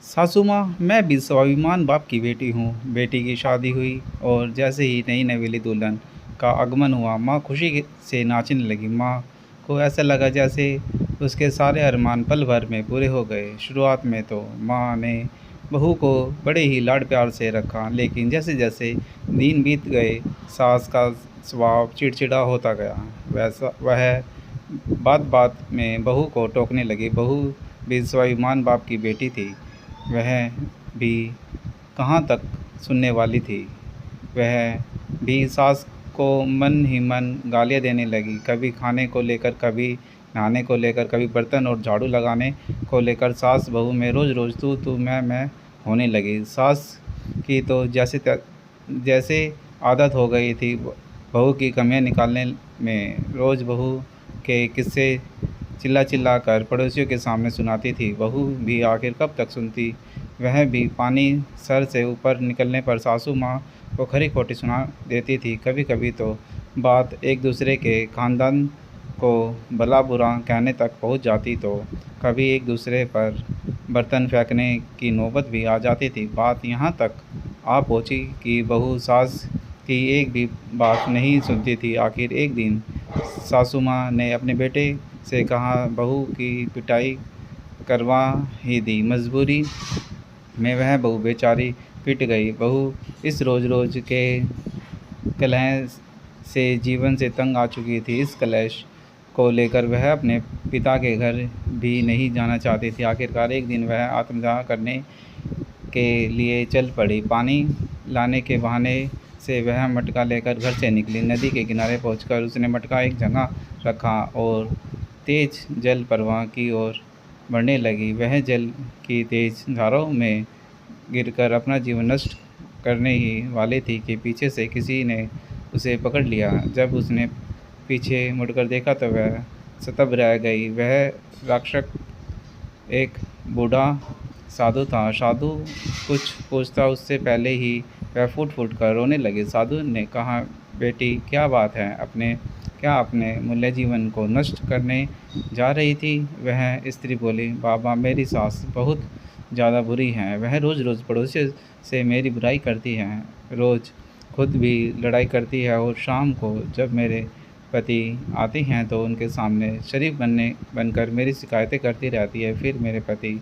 सासू माँ, मैं भी स्वाभिमान बाप की बेटी हूँ। बेटी की शादी हुई और जैसे ही नई नवेली दुल्हन का आगमन हुआ, माँ खुशी से नाचने लगी। माँ को ऐसा लगा जैसे उसके सारे अरमान पल भर में पूरे हो गए। शुरुआत में तो माँ ने बहू को बड़े ही लाड प्यार से रखा, लेकिन जैसे जैसे दिन बीत गए, सास का स्वभाव चिड़चिड़ा होता गया। वैसा वह बात बात में बहू को टोकने लगी। बहू भी स्वाभिमान बाप की बेटी थी। वह भी कहाँ तक सुनने वाली थी। वह भी सास को मन ही मन गालियाँ देने लगी, कभी खाने को लेकर, कभी नहाने को लेकर, कभी बर्तन और झाड़ू लगाने को लेकर। सास बहू में रोज़ रोज़ तू मैं होने लगी। सास की तो जैसे आदत हो गई थी बहू की कमियां निकालने में। रोज़ बहू के किस्से चिल्ला चिल्ला कर पड़ोसियों के सामने सुनाती थी। बहू भी आखिर कब तक सुनती। वह भी पानी सर से ऊपर निकलने पर सासू माँ को खरी खोटी सुना देती थी। कभी कभी तो बात एक दूसरे के खानदान को भला बुरा कहने तक पहुँच जाती, तो कभी एक दूसरे पर बर्तन फेंकने की नौबत भी आ जाती थी। बात यहाँ तक आ पहुँची कि बहू सास की एक भी बात नहीं सुनती थी। आखिर एक दिन सासू माँ ने अपने बेटे से कहा, बहू की पिटाई करवा ही दी। मजबूरी में वह बहू बेचारी पिट गई। बहू इस रोज़ रोज़ के कलह से जीवन से तंग आ चुकी थी। इस कलेश को लेकर वह अपने पिता के घर भी नहीं जाना चाहती थी। आखिरकार एक दिन वह आत्मदाह करने के लिए चल पड़ी। पानी लाने के बहाने से वह मटका लेकर घर से निकली। नदी के किनारे पहुंचकर उसने मटका एक जगह रखा और तेज जल प्रवाह की ओर बढ़ने लगी। वह जल की तेज धाराओं में गिरकर अपना जीवन नष्ट करने ही वाली थी कि पीछे से किसी ने उसे पकड़ लिया। जब उसने पीछे मुड़कर देखा तो वह स्तब्ध रह गई। वह राक्षस एक बूढ़ा साधु था। साधु कुछ पूछता उससे पहले ही वह फूट फूट कर रोने लगे। साधु ने कहा, बेटी क्या बात है, क्या अपने मूल्य जीवन को नष्ट करने जा रही थी। वह स्त्री बोली, बाबा मेरी सास बहुत ज़्यादा बुरी है। वह रोज़ रोज़ पड़ोसियों से मेरी बुराई करती है, रोज़ खुद भी लड़ाई करती है और शाम को जब मेरे पति आते हैं तो उनके सामने शरीफ बनकर मेरी शिकायतें करती रहती है। फिर मेरे पति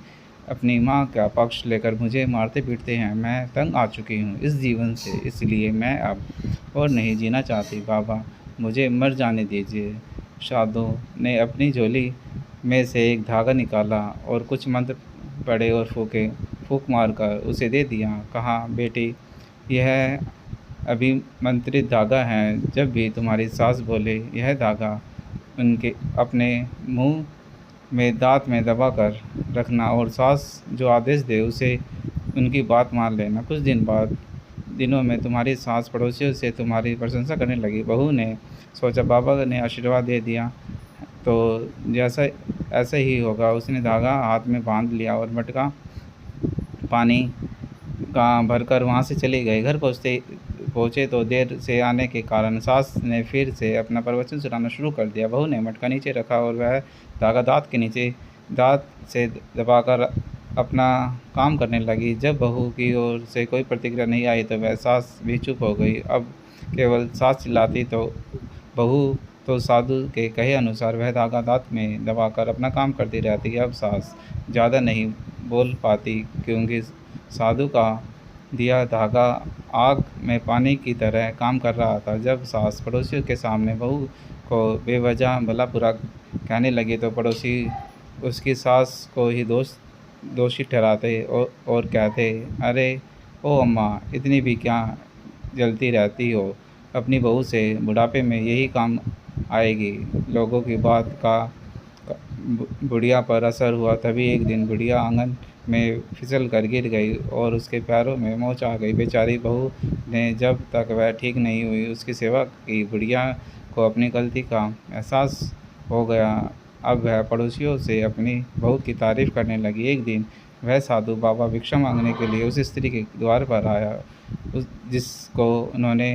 अपनी माँ का पक्ष लेकर मुझे मारते पीटते हैं। मैं तंग आ चुकी हूँ इस जीवन से, इसलिए मैं अब और नहीं जीना चाहती। बाबा मुझे मर जाने दीजिए। साधु ने अपनी झोली में से एक धागा निकाला और कुछ मंत्र पढ़े और फूंक मारकर उसे दे दिया। कहा, बेटी यह अभिमंत्रित धागा है। जब भी तुम्हारी सास बोले यह धागा उनके अपने मुंह में दांत में दबा कर रखना और सास जो आदेश दे उसे उनकी बात मान लेना। कुछ दिनों में तुम्हारी सास पड़ोसियों से तुम्हारी प्रशंसा करने लगी। बहू ने सोचा बाबा ने आशीर्वाद दे दिया तो जैसा ऐसा ही होगा। उसने धागा हाथ में बांध लिया और मटका पानी का भरकर वहाँ से चले गए। घर पहुँचे तो देर से आने के कारण सास ने फिर से अपना प्रवचन सुनाना शुरू कर दिया। बहू ने मटका नीचे रखा और वह धागा दांत से दबाकर अपना काम करने लगी। जब बहू की ओर से कोई प्रतिक्रिया नहीं आई तो वह सास भी चुप हो गई। अब केवल सास चिल्लाती तो बहू तो साधु के कहे अनुसार वह धागा दांत में दबाकर अपना काम करती रहती। अब सास ज़्यादा नहीं बोल पाती क्योंकि साधु का दिया धागा आग में पानी की तरह काम कर रहा था। जब सास पड़ोसियों के सामने बहू को बेवजह भला बुरा कहने लगी तो पड़ोसी उसकी सास को ही दोषी ठहराते और कहते, अरे ओ अम्मा, इतनी भी क्या जलती रहती हो अपनी बहू से, बुढ़ापे में यही काम आएगी। लोगों की बात का बुढ़िया पर असर हुआ। तभी एक दिन बुढ़िया आंगन में फिसल कर गिर गई और उसके पैरों में मोच आ गई। बेचारी बहू ने जब तक वह ठीक नहीं हुई उसकी सेवा की। बुढ़िया को अपनी गलती का एहसास हो गया। अब वह पड़ोसियों से अपनी बहू की तारीफ करने लगी। एक दिन वह साधु बाबा भिक्षा मांगने के लिए उस स्त्री के द्वार पर आया जिसको उन्होंने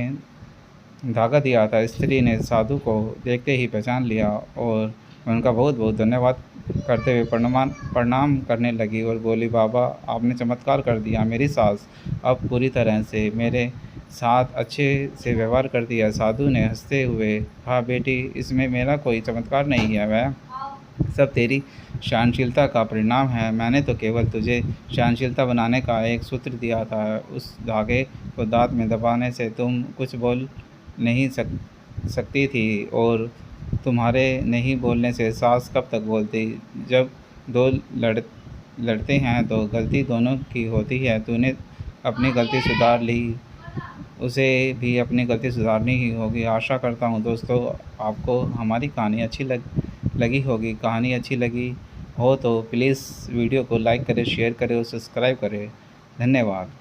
धागा दिया था। स्त्री ने साधु को देखते ही पहचान लिया और उनका बहुत बहुत धन्यवाद करते हुए प्रणाम करने लगी और बोली, बाबा आपने चमत्कार कर दिया। मेरी सास अब पूरी तरह से मेरे साथ अच्छे से व्यवहार करती है। साधु ने हंसते हुए कहा, बेटी इसमें मेरा कोई चमत्कार नहीं है, वह सब तेरी सहनशीलता का परिणाम है। मैंने तो केवल तुझे सहनशीलता बनाने का एक सूत्र दिया था। उस धागे को दांत में दबाने से तुम कुछ बोल नहीं सकती थी, और तुम्हारे नहीं बोलने से सास कब तक बोलती। जब दो लड़ते हैं तो गलती दोनों की होती है। तूने अपनी गलती सुधार ली, उसे भी अपनी गलती सुधारनी ही होगी। आशा करता हूँ दोस्तों आपको हमारी कहानी अच्छी लगी होगी। कहानी अच्छी लगी हो तो प्लीज़ वीडियो को लाइक करें, शेयर करें और सब्सक्राइब करें। धन्यवाद।